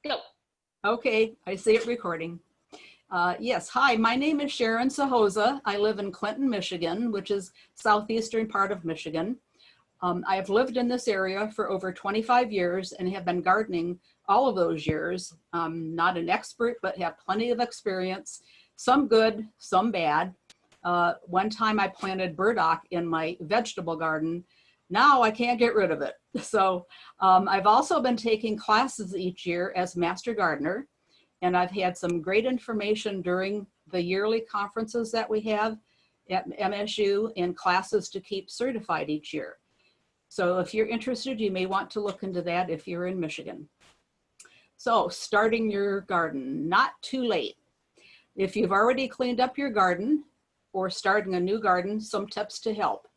Go. Okay, I see it recording. Yes, hi, my name is Sharon Sahoza. I live in Clinton, Michigan, which is southeastern part of Michigan. I have lived in this area for over 25 years and have been gardening all of those years. I'm not an expert, but have plenty of experience, some good, some bad. One time I planted burdock in my vegetable garden. Now I can't get rid of it. So I've also been taking classes each year as master gardener, and I've had some great information during the yearly conferences that we have at MSU and classes to keep certified each year. So if you're interested, you may want to look into that if you're in Michigan. So starting your garden, not too late. If you've already cleaned up your garden or starting a new garden, some tips to help.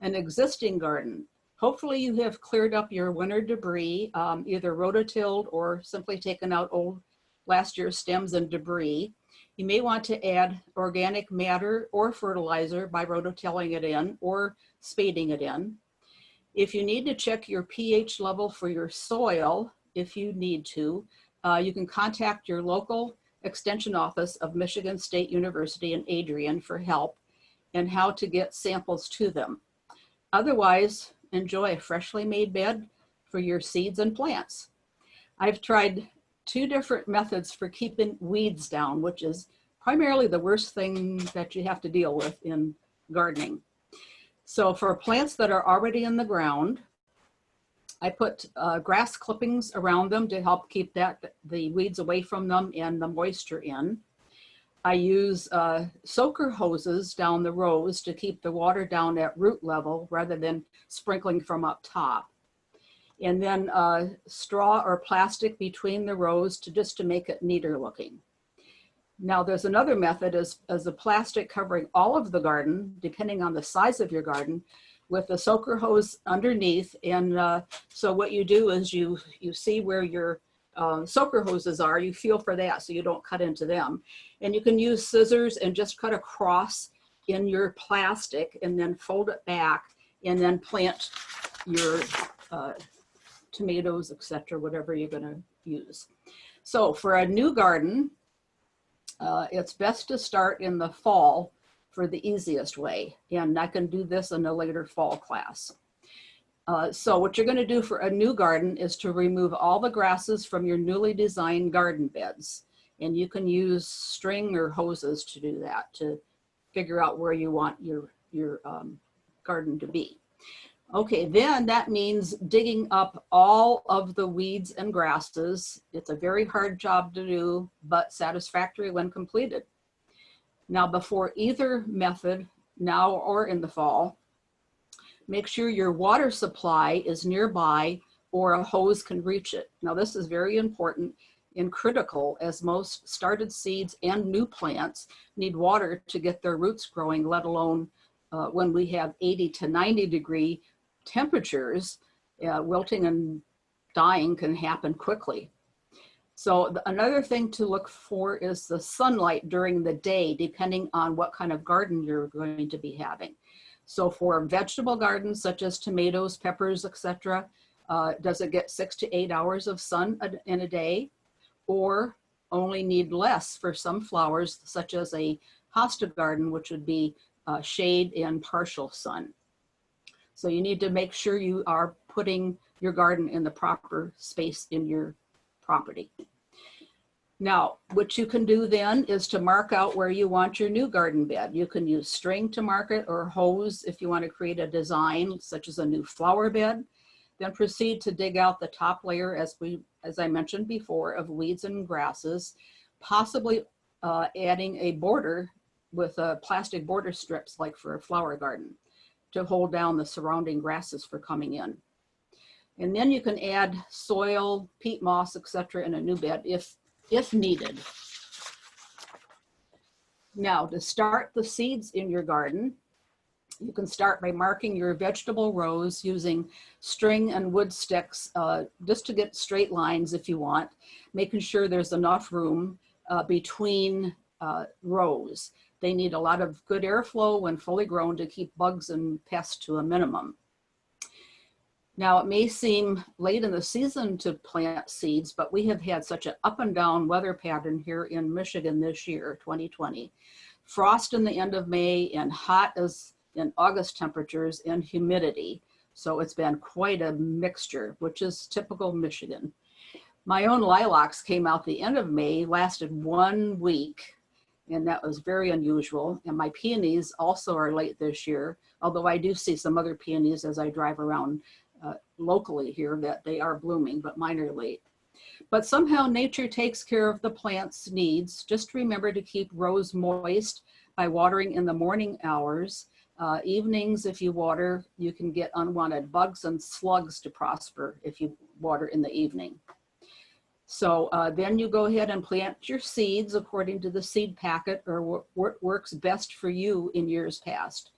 An existing garden, hopefully you have cleared up your winter debris, either rototilled or simply taken out old last year's stems and debris. You may want to add organic matter or fertilizer by rototilling it in or spading it in. If you need to check your pH level for your soil, if you need to, you can contact your local extension office of Michigan State University in Adrian for help and how to get samples to them. Otherwise, enjoy a freshly made bed for your seeds and plants. I've tried two different methods for keeping weeds down, which is primarily the worst thing that you have to deal with in gardening. So for plants that are already in the ground, I put grass clippings around them to help keep the weeds away from them and the moisture in. I use soaker hoses down the rows to keep the water down at root level rather than sprinkling from up top. And then straw or plastic between the rows just to make it neater looking. Now there's another method as a plastic covering all of the garden, depending on the size of your garden, with the soaker hose underneath. And so what you do is you see where your soaker hoses are, you feel for that so you don't cut into them. And you can use scissors and just cut across in your plastic and then fold it back and then plant your tomatoes, etc., whatever you're going to use. So for a new garden, it's best to start in the fall for the easiest way. And I can do this in a later fall class. So what you're going to do for a new garden is to remove all the grasses from your newly designed garden beds. And you can use string or hoses to do that, to figure out where you want your garden to be. Okay, then that means digging up all of the weeds and grasses. It's a very hard job to do, but satisfactory when completed. Now, before either method, now or in the fall, make sure your water supply is nearby or a hose can reach it. Now, this is very important and critical, as most started seeds and new plants need water to get their roots growing, let alone when we have 80 to 90 degree temperatures, wilting and dying can happen quickly. So another thing to look for is the sunlight during the day, depending on what kind of garden you're going to be having. So for vegetable gardens such as tomatoes, peppers, etc., does it get 6 to 8 hours of sun in a day, or only need less for some flowers such as a hosta garden, which would be shade and partial sun. So you need to make sure you are putting your garden in the proper space in your property. Now, what you can do then is to mark out where you want your new garden bed. You can use string to mark it or hose if you want to create a design such as a new flower bed. Then proceed to dig out the top layer, as I mentioned before, of weeds and grasses, possibly adding a border with plastic border strips like for a flower garden to hold down the surrounding grasses for coming in. And then you can add soil, peat moss, etc. in a new bed if needed. Now, to start the seeds in your garden, you can start by marking your vegetable rows using string and wood sticks just to get straight lines if you want, making sure there's enough room between rows. They need a lot of good airflow when fully grown to keep bugs and pests to a minimum. Now, it may seem late in the season to plant seeds, but we have had such an up and down weather pattern here in Michigan this year, 2020. Frost in the end of May and hot as in August temperatures and humidity. So it's been quite a mixture, which is typical Michigan. My own lilacs came out the end of May, lasted 1 week, and that was very unusual. And my peonies also are late this year, although I do see some other peonies as I drive around locally here that they are blooming, but mine are late. But somehow nature takes care of the plant's needs. Just remember to keep rows moist by watering in the morning hours. Evenings, if you water, you can get unwanted bugs and slugs to prosper if you water in the evening. So then you go ahead and plant your seeds according to the seed packet or what works best for you in years past.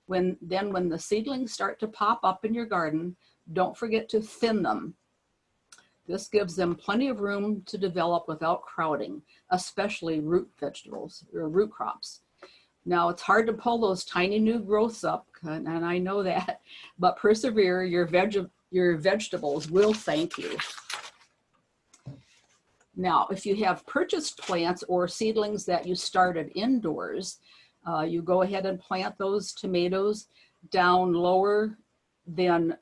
When the seedlings start to pop up in your garden, don't forget to thin them. This gives them plenty of room to develop without crowding, especially root vegetables or root crops. Now, it's hard to pull those tiny new growths up, and I know that, but persevere, your vegetables will thank you. Now, if you have purchased plants or seedlings that you started indoors, you go ahead and plant those tomatoes down lower than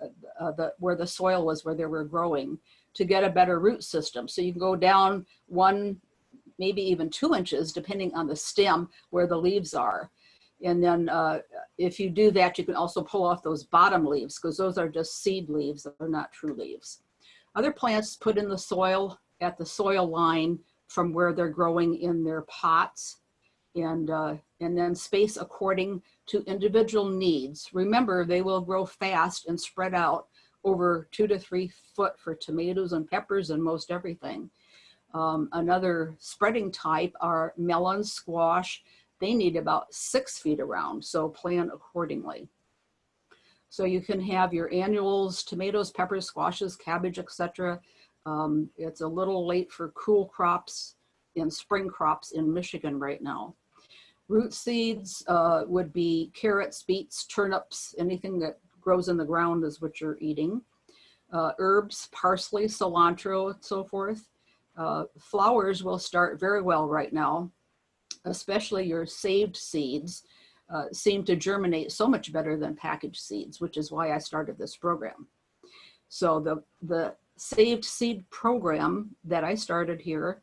where the soil was, where they were growing, to get a better root system. So you can go down 1, maybe even 2 inches, depending on the stem where the leaves are. And then if you do that, you can also pull off those bottom leaves, because those are just seed leaves, they're not true leaves. Other plants put in the soil at the soil line from where they're growing in their pots, and then space according to individual needs. Remember, they will grow fast and spread out over 2 to 3 foot for tomatoes and peppers and most everything. Another spreading type are melon, squash. They need about 6 feet around, so plan accordingly. So you can have your annuals, tomatoes, peppers, squashes, cabbage, etc. It's a little late for cool crops and spring crops in Michigan right now. Root seeds would be carrots, beets, turnips, anything that grows in the ground is what you're eating. Herbs, parsley, cilantro, and so forth. Flowers will start very well right now, especially your saved seeds seem to germinate so much better than packaged seeds, which is why I started this program. So the saved seed program that I started here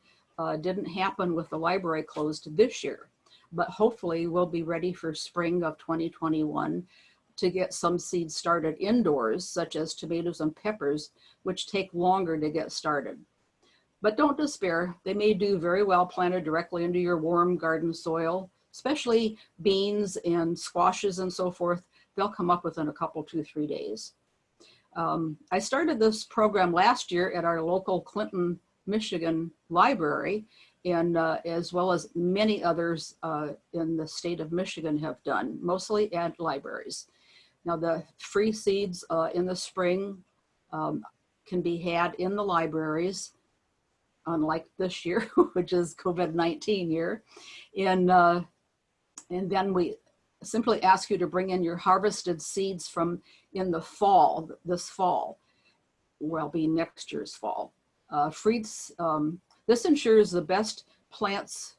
didn't happen with the library closed this year, but hopefully we'll be ready for spring of 2021 to get some seeds started indoors, such as tomatoes and peppers, which take longer to get started. But don't despair, they may do very well planted directly into your warm garden soil, especially beans and squashes and so forth. They'll come up within a couple, 2-3 days. I started this program last year at our local Clinton, Michigan library, and as well as many others in the state of Michigan have done, mostly at libraries. Now, the free seeds in the spring can be had in the libraries, unlike this year, which is COVID-19 year. And then we simply ask you to bring in your harvested seeds from in the fall, this fall, will be next year's fall. This ensures the best plants,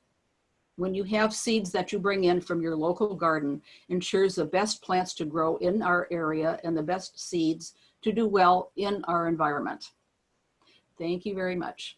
when you have seeds that you bring in from your local garden, ensures the best plants to grow in our area and the best seeds to do well in our environment. Thank you very much.